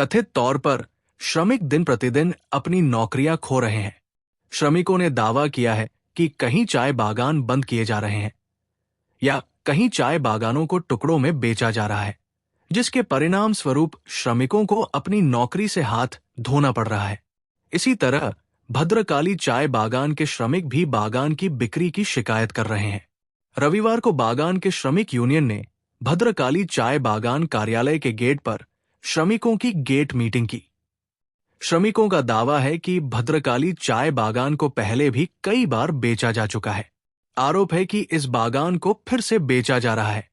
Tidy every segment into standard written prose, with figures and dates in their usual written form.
कथित तौर पर श्रमिक दिन प्रतिदिन अपनी नौकरियां खो रहे हैं। श्रमिकों ने दावा किया है कि कहीं चाय बागान बंद किए जा रहे हैं या कहीं चाय बागानों को टुकड़ों में बेचा जा रहा है, जिसके परिणाम स्वरूप श्रमिकों को अपनी नौकरी से हाथ धोना पड़ रहा है। इसी तरह भद्रकाली चाय बागान के श्रमिक भी बागान की बिक्री की शिकायत कर रहे हैं। रविवार को बागान के श्रमिक यूनियन ने भद्रकाली चाय बागान कार्यालय के गेट पर श्रमिकों की गेट मीटिंग की। श्रमिकों का दावा है कि भद्रकाली चाय बागान को पहले भी कई बार बेचा जा चुका है। आरोप है कि इस बागान को फिर से बेचा जा रहा है।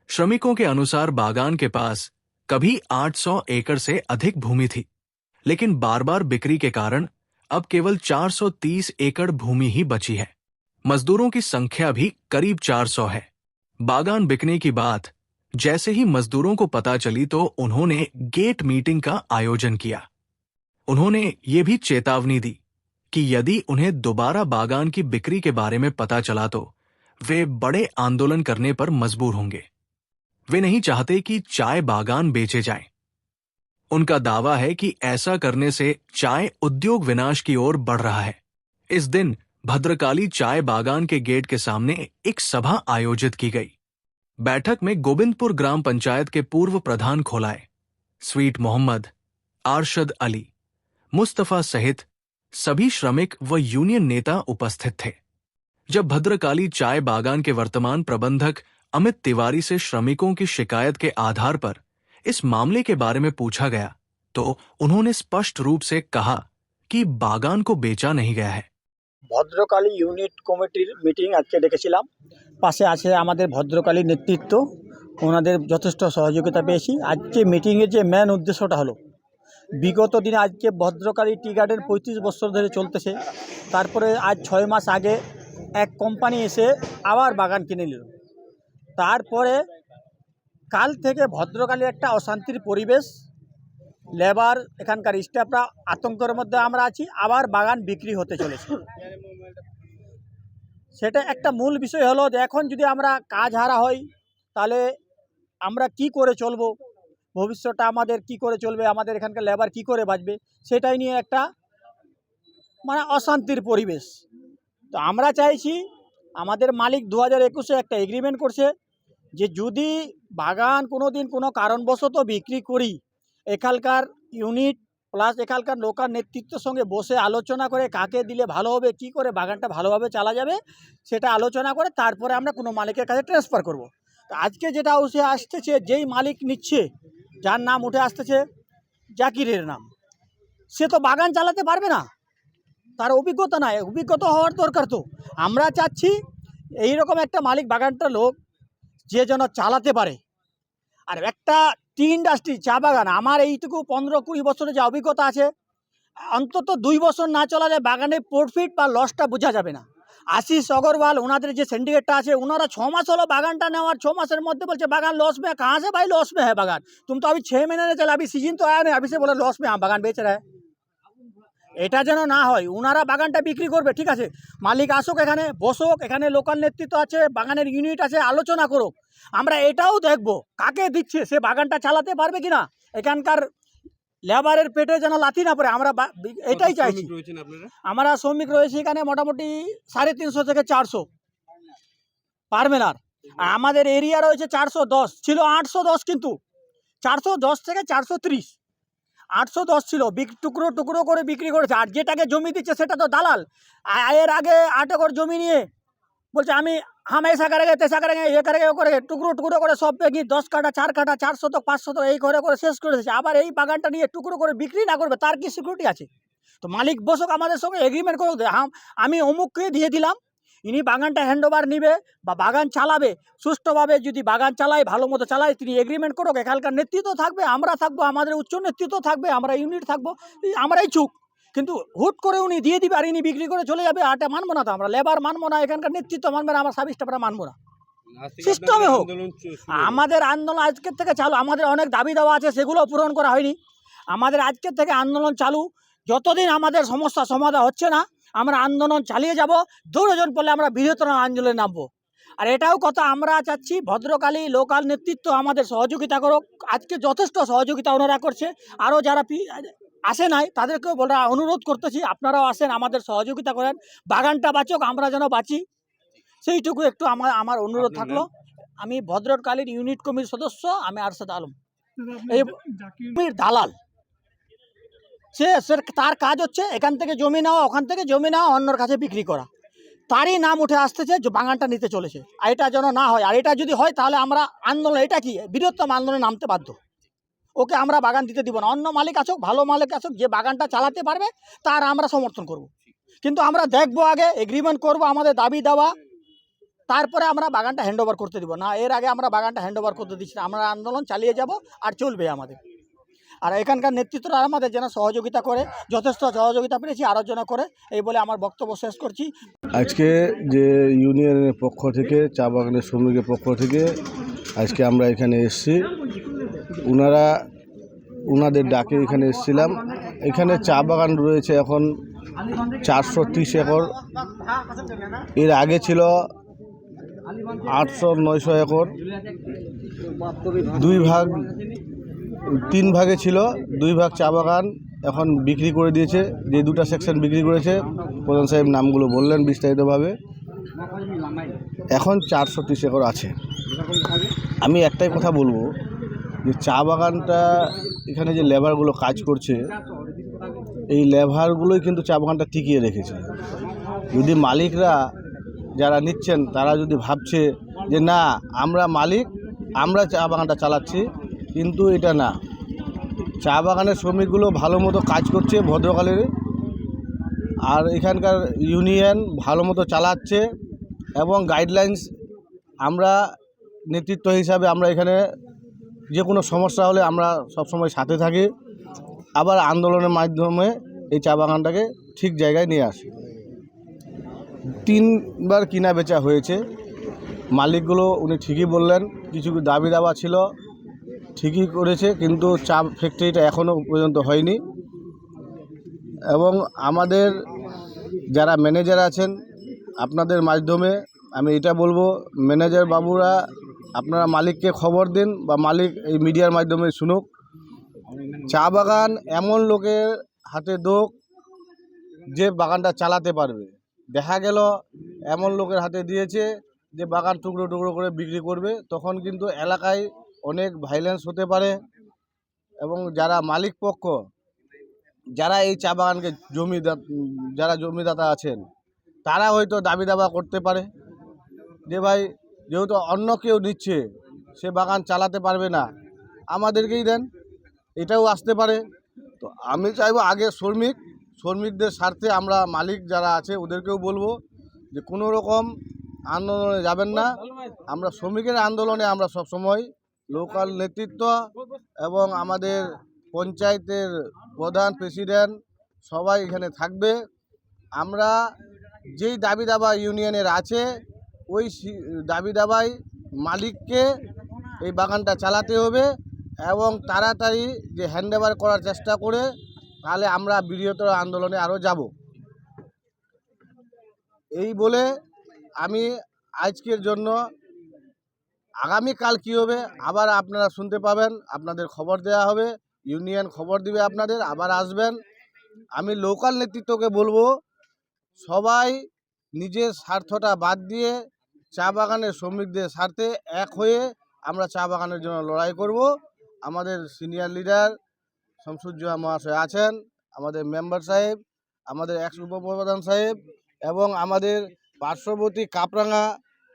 श्रमिकों के अनुसार बागान के पास कभी 800 एकड़ से अधिक भूमि थी, लेकिन बार बार बिक्री के कारण अब केवल 430 एकड़ भूमि ही बची है। मजदूरों की संख्या भी करीब 400 है। बागान बिकने की बात जैसे ही मजदूरों को पता चली तो उन्होंने गेट मीटिंग का आयोजन किया। उन्होंने ये भी चेतावनी दी कि यदि उन्हें दोबारा बागान की बिक्री के बारे में पता चला तो वे बड़े आंदोलन करने पर मजबूर होंगे। वे नहीं चाहते कि चाय बागान बेचे जाएं। उनका दावा है कि ऐसा करने से चाय उद्योग विनाश की ओर बढ़ रहा है। इस दिन भद्रकाली चाय बागान के गेट के सामने एक सभा आयोजित की गई। बैठक में गोविंदपुर ग्राम पंचायत के पूर्व प्रधान खोलाए, स्वीट मोहम्मद, आरशद अली, मुस्तफा सहित सभी श्रमिक व यूनियन नेता उपस्थित थे। जब भद्रकाली चाय बागान के वर्तमान प्रबंधक अमित तिवारी से श्रमिकों की शिकायत के आधार पर इस मामले के बारे में पूछा गया तो उन्होंने स्पष्ट रूप से कहा कि बागान को बेचा नहीं गया है। ভদ্রকালী ইউনিট কমিটির মিটিং আজকে ডেকেছিলাম। পাশে আছে আমাদের ভদ্রকালী নেতৃত্ব, ওনাদের যথেষ্ট সহযোগিতা পেয়েছি। আজকে মিটিংয়ের যে মেন উদ্দেশ্যটা হলো, বিগত দিনে আজকে ভদ্রকালী টি গার্ডেন 35 বছর ধরে চলতেছে। তারপরে আজ 6 মাস আগে এক কোম্পানি এসে আবার বাগান কিনে নিল। তারপরে কাল থেকে ভদ্রকালী একটা অশান্তির পরিবেশ, লেবার এখানকার স্টাফরা আতঙ্কের মধ্যে আমরা আছি। আবার বাগান বিক্রি হতে চলেছে। সেটা একটা মূল বিষয় হলো যে এখন যদি আমরা কাজ হারা হই তাহলে আমরা কি করে চলবো, ভবিষ্যৎটা আমাদের কি করে চলবে, আমাদের এখানকার লেবার কি করে বাঁচবে, সেটাই নিয়ে একটা অশান্তির পরিবেশ। তো আমরা চাইছি, আমাদের মালিক 2021-এ একটা এগ্রিমেন্ট করছে যে যদি বাগান কোনো দিন কোনো কারণবশত বিক্রি করি, এখানকার ইউনিট প্লাস এখানকার লোকাল নেতৃত্বের সঙ্গে বসে আলোচনা করে কাকে দিলে ভালো হবে, কি করে বাগানটা ভালোভাবে চালা যাবে, সেটা আলোচনা করে তারপরে আমরা কোনো মালিকের কাছে ট্রান্সফার করব। তো আজকে যেটা উঠে আসতেছে, যেই মালিক নিচ্ছে, যার নাম উঠে আসতেছে জাকিরের নাম, সে তো বাগান চালাতে পারবে না, তার অভিজ্ঞতা নাই। অভিজ্ঞতা হওয়ার দরকার। তো আমরা চাচ্ছি এইরকম একটা মালিক, বাগানটা লোক যে যেন চালাতে পারে। আর একটা টি ইন্ডাস্ট্রি, চা বাগান, আমার এইটুকু 15-20 বছরের যে অভিজ্ঞতা আছে, অন্তত 2 বছর না চলালে বাগানে প্রফিট বা লসটা বোঝা যাবে না। আশিস অগ্রওয়াল ওনাদের যে সিন্ডিকেটটা আছে, ওনারা 6 মাস হলো বাগানটা নেওয়ার, 6 মাসের মধ্যে বলছে বাগান लॉस में। कहाँ से भाई लॉस में है बागान? तुम तो अभी 6 महीने नहीं चला, अभी सीजन तो आया नहीं, अभी से बोला लॉस में हम बागान बेच रहा है। এটা যেন না হয়। ওনারা বাগানটা বিক্রি করবে, ঠিক আছে, মালিক আসুক, এখানে বসুক, এখানে লোকাল নেতৃত্ব আছে, বাগানের ইউনিট আছে, আলোচনা করুক। আমরা এটাও দেখব কাকে দিচ্ছে, সে বাগানটা চালাতে পারবে কিনা, এখানকার লেবারের পেটে যেন লাথি না পড়ে। আমরা এটাই চাইছি। আমরা শ্রমিক রয়েছি এখানে মোটামুটি 350 থেকে 400 পারমেনার। আর আমাদের এরিয়া রয়েছে 410, ছিল 810, কিন্তু 410 থেকে 430, 810 ছিল। টুকরো টুকরো করে বিক্রি করেছে। আর যেটাকে জমি দিচ্ছে সেটা তো দালাল। এর আগে 8 একর জমি নিয়ে বলছে আমি হাম ऐसा करेंगे तैसा करेंगे, ये करेंगे, वो करेंगे, টুকরো টুকরো করে সব পেয়ে 10 কাঠা 4 কাঠা 400 500 এই করে করে শেষ করে দিয়েছে। আবার এই বাগানটা নিয়ে টুকরো করে বিক্রি না করবে, তার কি সিকিউরিটি আছে? তো মালিক বসুক, আমাদের সঙ্গে এগ্রিমেন্ট করুক, আমি অমুককে দিয়ে দিলাম, ইনি বাগানটা হ্যান্ডওভার নিবে বা বাগান চালাবে সুষ্ঠুভাবে। যদি বাগান চালায়, ভালো মতো চালায়, তিনি এগ্রিমেন্ট করুক। এখানকার নেতৃত্ব থাকবে, আমরা থাকবো, আমাদের উচ্চ নেতৃত্ব থাকবে, আমরা ইউনিট থাকবো, আমরাই চুপ। কিন্তু হুট করে উনি দিয়ে দিবে আর ইনি বিক্রি করে চলে যাবে, আটা মানবো না। তো আমরা লেবার মানবো না, এখানকার নেতৃত্ব মানবে না, আমার সাব স্টাফরা মানবো না। সিস্টেমে হোক। আমাদের আন্দোলন আজকের থেকে চালু। আমাদের অনেক দাবি দেওয়া আছে, সেগুলো পূরণ করা হয়নি। আমাদের আজকের থেকে আন্দোলন চালু। যতদিন আমাদের সমস্যা সমাধান হচ্ছে না, আমরা আন্দোলন চালিয়ে যাব। দৌড়জন পড়লে আমরা বৃহত্তর আন্দোলনে নামবো। আর এটাও কথা আমরা চাচ্ছি ভদ্রকালী লোকাল নেতৃত্ব আমাদের সহযোগিতা করুক। আজকে যথেষ্ট সহযোগিতা ওনারা করছে, আরও যারা আসে নাই তাদেরকেও বলা অনুরোধ করতেছি আপনারাও আসেন, আমাদের সহযোগিতা করেন, বাগানটা বাঁচুক, আমরা যেন বাঁচি, সেইটুকু একটু আমার অনুরোধ থাকলো। আমি ভদ্রকালীর ইউনিট কমিটির সদস্য, আমি আরশাদ আলম, এই দালাল। সে তার কাজ হচ্ছে এখান থেকে জমি নেওয়া, ওখান থেকে জমি নেওয়া, অন্যর কাছে বিক্রি করা, তারই নাম উঠে আসতেছে যে বাগানটা নিতে চলেছে। আর এটা যেন না হয়, আর এটা যদি হয় তাহলে আমরা আন্দোলন, এটা কি বৃহত্তম আন্দোলনে নামতে বাধ্য। ওকে আমরা বাগান দিতে দিব না, অন্য মালিক আসুক, ভালো মালিক আসুক, যে বাগানটা চালাতে পারবে তার আমরা সমর্থন করব। কিন্তু আমরা দেখবো আগে এগ্রিমেন্ট করব, আমাদের দাবি দেওয়া, তারপরে আমরা বাগানটা হ্যান্ড ওভার করতে দিব না। এর আগে আমরা বাগানটা হ্যান্ড ওভার করতে দিচ্ছি না, আমরা আন্দোলন চালিয়ে যাব আর চলবে আমাদের। আর এখানকার নেতৃত্বরা আমাদের যেন সহযোগিতা করে, যথেষ্ট সহযোগিতা পেয়েছি, আরও যেন করে, এই বলে আমার বক্তব্য শেষ করছি। আজকে যে ইউনিয়নের পক্ষ থেকে, চা বাগানের শ্রমিকের পক্ষ থেকে আজকে আমরা এখানে এসেছি, ওনাদের ডাকে এখানে এসেছিলাম। এখানে চা বাগান রয়েছে এখন 430 একর, এর আগে ছিল 800-900 একর, 3 ভাগে ছিল, 2 ভাগ চা বাগান এখন বিক্রি করে দিয়েছে। যে 2টা সেকশন বিক্রি করেছে প্রধান সাহেব নামগুলো বললেন বিস্তারিতভাবে, এখন 430 একর আছে। আমি একটাই কথা বলবো যে চা বাগানটা, এখানে যে লেবারগুলো কাজ করছে, এই লেবারগুলোই কিন্তু চা বাগানটা টিকিয়ে রেখেছে। যদি মালিকরা যারা নিচ্ছেন তারা যদি ভাবছে যে না আমরা মালিক, আমরা চা বাগানটা চালাচ্ছি, কিন্তু এটা না। চা বাগানের শ্রমিকগুলো ভালো মতো কাজ করছে ভদ্রকালীর, আর এখানকার ইউনিয়ন ভালো মতো চালাচ্ছে, এবং গাইডলাইন্স আমরা নেতৃত্ব হিসাবে আমরা এখানে যে কোনো সমস্যা হলে আমরা সবসময় সাথে থাকি, আবার আন্দোলনের মাধ্যমে এই চা বাগানটাকে ঠিক জায়গায় নিয়ে আসি। 3বার কিনা বেচা হয়েছে, মালিকগুলো উনি ঠিকই বললেন, কিছু দাবি দাবা ছিল, ঠিকই করেছে, কিন্তু চা ফ্যাক্টরিটা এখনও পর্যন্ত হয়নি। এবং আমাদের যারা ম্যানেজার আছেন, আপনাদের মাধ্যমে আমি এটা বলবো, ম্যানেজার বাবুরা আপনারা মালিককে খবর দিন, বা মালিক এই মিডিয়ার মাধ্যমে শুনুক। চা বাগান এমন লোকের হাতে দোক যে বাগানটা চালাতে পারবে। দেখা গেল এমন লোকের হাতে দিয়েছে যে বাগান টুকরো টুকরো করে বিক্রি করবে, তখন কিন্তু এলাকায় অনেক ভাইলেন্স হতে পারে। এবং যারা মালিক পক্ষ, যারা এই চা বাগানকে যারা জমিদাতা আছেন, তারা হয়তো দাবি দাবা করতে পারে যে ভাই যেহেতু অন্য কেউ নিচ্ছে, সে বাগান চালাতে পারবে না, আমাদেরকেই দেন, এটাও আসতে পারে। তো আমি চাইবো আগে শ্রমিকদের স্বার্থে আমরা মালিক যারা আছে ওদেরকেও বলবো যে কোনো রকম আন্দোলনে যাবেন না। আমরা শ্রমিকের আন্দোলনে আমরা সবসময় লোকাল নেতৃত্ব এবং আমাদের পঞ্চায়েতের প্রধান, প্রেসিডেন্ট সবাই এখানে থাকবে। আমরা যেই দাবি দাবা ইউনিয়নের আছে, ওই দাবি দাবাই মালিককে এই বাগানটা চালাতে হবে, এবং তাড়াতাড়ি যে হ্যান্ড ওভার করার চেষ্টা করে, তাহলে আমরা বৃহত্তর আন্দোলনে আরও যাব। এই বলে আমি আজকের জন্য, আগামীকাল কী হবে আবার আপনারা শুনতে পাবেন, আপনাদের খবর দেওয়া হবে, ইউনিয়ন খবর দিবে আপনাদের, আবার আসবেন। আমি লোকাল নেতৃত্বকে বলবো সবাই নিজের স্বার্থটা বাদ দিয়ে চা বাগানের শ্রমিকদের স্বার্থে এক হয়ে আমরা চা বাগানের জন্য লড়াই করব। আমাদের সিনিয়র লিডার শামসুজ্জোহা মহাশয় আছেন, আমাদের মেম্বার সাহেব, আমাদের এক্স উপপ্রধান সাহেব, এবং আমাদের পার্শ্ববর্তী কাপরাঙ্গা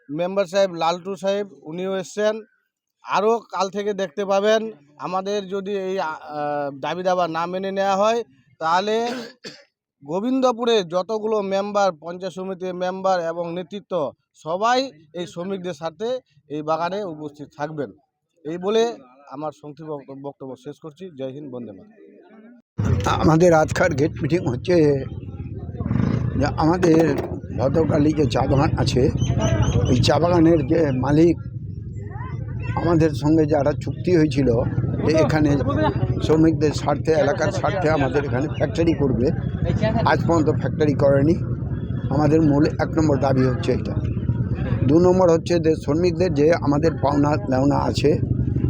মেম্বার সাহেব লালটু সাহেব, উনিও এসছেন। আরও কাল থেকে দেখতে পাবেন। আমাদের যদি এই দাবি দাবা না মেনে নেওয়া হয়, তাহলে গোবিন্দপুরে যতগুলো মেম্বার, পঞ্চায়েত সমিতির মেম্বার এবং নেতৃত্ব সবাই এই শ্রমিকদের সাথে এই বাগানে উপস্থিত থাকবেন। এই বলে আমার সংক্ষিপ্ত বক্তব্য শেষ করছি। জয় হিন্দ, বন্দে মাতরম। আমাদের আজকার গেট মিটিং হচ্ছে যে আমাদের ভদ্রকালী যে চা বাগান আছে, এই চা বাগানের যে মালিক, আমাদের সঙ্গে যারা চুক্তি হয়েছিল যে এখানে শ্রমিকদের স্বার্থে, এলাকার স্বার্থে আমাদের এখানে ফ্যাক্টরি করবে, আজ পর্যন্ত ফ্যাক্টরি করেনি। আমাদের মূল 1 নম্বর দাবি হচ্ছে এটা। দু নম্বর হচ্ছে যে শ্রমিকদের যে আমাদের পাওনা নেওনা আছে,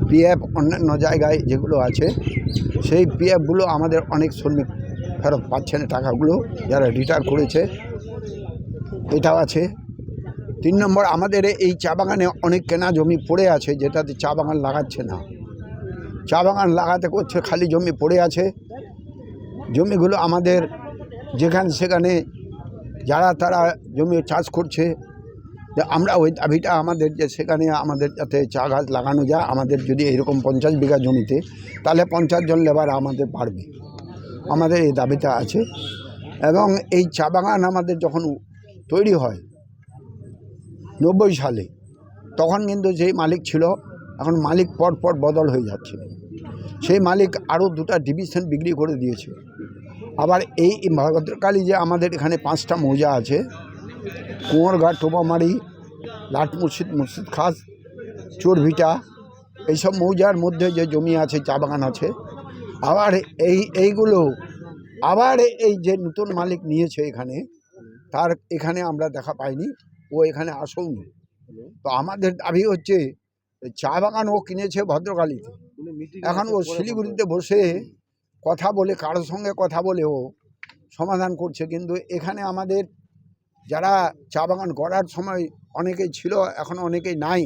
পিএফ অন্যান্য জায়গায় যেগুলো আছে, সেই পিএফগুলো আমাদের অনেক শ্রমিক ফেরত পাচ্ছে না টাকাগুলো, যারা রিটায়ার করেছে, এটাও আছে। 3 নম্বর, আমাদের এই চা বাগানে অনেক কেনা জমি পড়ে আছে, যেটাতে চা বাগান লাগাচ্ছে না। চা বাগান লাগাতে করছে, খালি জমি পড়ে আছে। জমিগুলো আমাদের যেখানে সেখানে যারা তারা জমি চাষ করছে, যে আমরা ওই দাবিটা আমাদের, যে সেখানে আমাদের যাতে চা গাছ লাগানো যায়। আমাদের যদি এরকম 50 বিঘা জমিতে, তাহলে 50 জন লেবার আমাদের পারবে, আমাদের এই দাবিটা আছে। এবং এই চা বাগান আমাদের যখন তৈরি হয় 90 সালে, তখন কিন্তু যেই মালিক ছিল, এখন মালিক পর পর বদল হয়ে যাচ্ছে। সেই মালিক আরও 2টা ডিভিশন বিক্রি করে দিয়েছে। আবার এই ভদ্রকালী যে আমাদের এখানে 5টা মৌজা আছে, কুঁয়োরঘাট, টোপামারি, লাট মুর্শিদ, মুর্শিদ খাস, চোরভিটা, এইসব মৌজার মধ্যে যে জমি আছে, চা বাগান আছে। আবার এইগুলো আবার এই যে নতুন মালিক নিয়েছে এখানে, তার এখানে আমরা দেখা পাইনি, ও এখানে আসেওনি। তো আমাদের দাবি হচ্ছে, চা বাগান ও কিনেছে ভদ্রকালীতে, এখন ও শিলিগুড়িতে বসে কথা বলে, কারোর সঙ্গে কথা বলে ও সমাধান করছে। কিন্তু এখানে আমাদের যারা চা বাগান করার সময় অনেকেই ছিল, এখন অনেকেই নাই,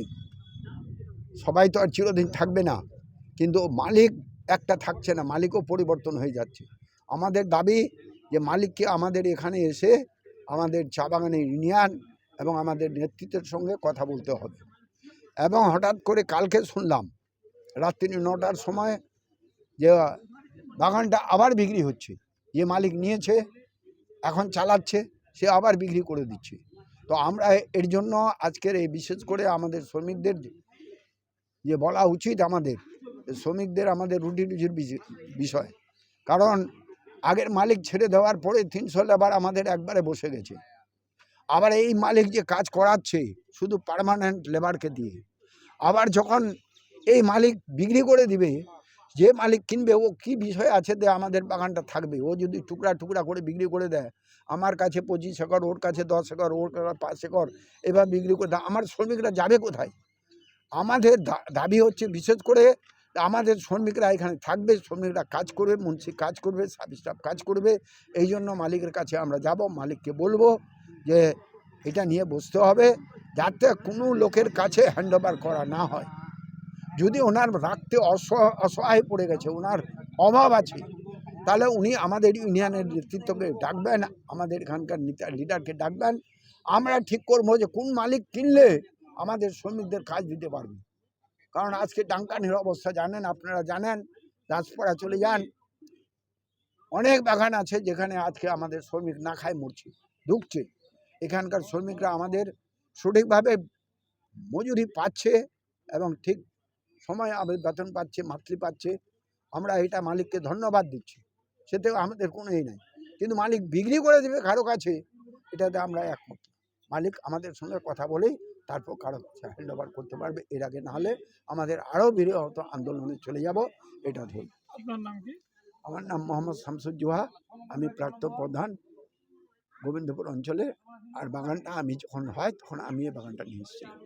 সবাই তো আর চিরদিন থাকবে না। কিন্তু মালিক একটা থাকছে না, মালিকও পরিবর্তন হয়ে যাচ্ছে। আমাদের দাবি যে মালিককে আমাদের এখানে এসে আমাদের চা বাগানের ইউনিয়ন এবং আমাদের নেতৃত্বের সঙ্গে কথা বলতে হবে। এবং হঠাৎ করে কালকে শুনলাম রাত্রি 9টার সময় যে বাগানটা আবার বিক্রি হচ্ছে, যে মালিক নিয়েছে এখন চালাচ্ছে, সে আবার বিক্রি করে দিচ্ছে। তো আমরা এর জন্য আজকের এই বিশেষ করে আমাদের শ্রমিকদের যে বলা উচিত, আমাদের শ্রমিকদের আমাদের রুটি রুজির বিষয়। কারণ আগের মালিক ছেড়ে দেওয়ার পরে 300 লেবার আমাদের একবারে বসে গেছে। আবার এই মালিক যে কাজ করাচ্ছে শুধু পার্মানেন্ট লেবারকে দিয়ে, আবার যখন এই মালিক বিক্রি করে দিবে, যে মালিক কিনবে ও কি বিষয় আছে যে আমাদের বাগানটা থাকবে। ও যদি টুকরা টুকরা করে বিক্রি করে দেয়, আমার কাছে 25 একর, ওর কাছে 10 একর, ওর কাছে 5 একর, এবার বিক্রি করে দেয়, আমার শ্রমিকরা যাবে কোথায়? আমাদের দাবি হচ্ছে বিশেষ করে আমাদের শ্রমিকরা এখানে থাকবে, শ্রমিকরা কাজ করবে, মুন্সি কাজ করবে, সাব স্টাফ কাজ করবে। এই জন্য মালিকের কাছে আমরা যাব, মালিককে বলবো যে এটা নিয়ে বসতে হবে, যাতে কোনো লোকের কাছে হ্যান্ডওভার করা না হয়। যদি ওনার রাখতে অসহায় পড়ে গেছে, ওনার অভাব আছে, তাহলে উনি আমাদের ইউনিয়নের নেতৃত্বকে ডাকবেন, আমাদের এখানকার লিডারকে ডাকবেন। আমরা ঠিক করবো যে কোন মালিক কিনলে আমাদের শ্রমিকদের কাজ দিতে পারবে। কারণ আজকে ডাঙ্কানির অবস্থা জানেন, আপনারা জানেন, দাসপাড়া চলে যান, অনেক বাগান আছে যেখানে আজকে আমাদের শ্রমিক না খায় মরছে, ঢুকছে। এখানকার শ্রমিকরা আমাদের সঠিকভাবে মজুরি পাচ্ছে এবং ঠিক সময় আমাদের বেতন পাচ্ছে, মাতৃ পাচ্ছে। আমরা এটা মালিককে ধন্যবাদ দিচ্ছি, সেটাও আমাদের কোনো নাই। কিন্তু মালিক বিক্রি করে দেবে কারো কাছে, এটাতে আমরা একমত। মালিক আমাদের সঙ্গে কথা বলেই তারপর কারো কাছে হ্যান্ড ওভার করতে পারবে। এর আগে না হলে আমাদের আরও বৃহৎ আন্দোলনে চলে যাব, এটা ধরুন। আপনার নাম কি? আমার নাম মোহাম্মদ শামসুজ্জোহা, আমি প্রাক্তন প্রধান গোবিন্দপুর অঞ্চলে। আর বাগানটা আমি যখন হয় তখন আমি এই বাগানটা নিয়ে এসেছিলাম।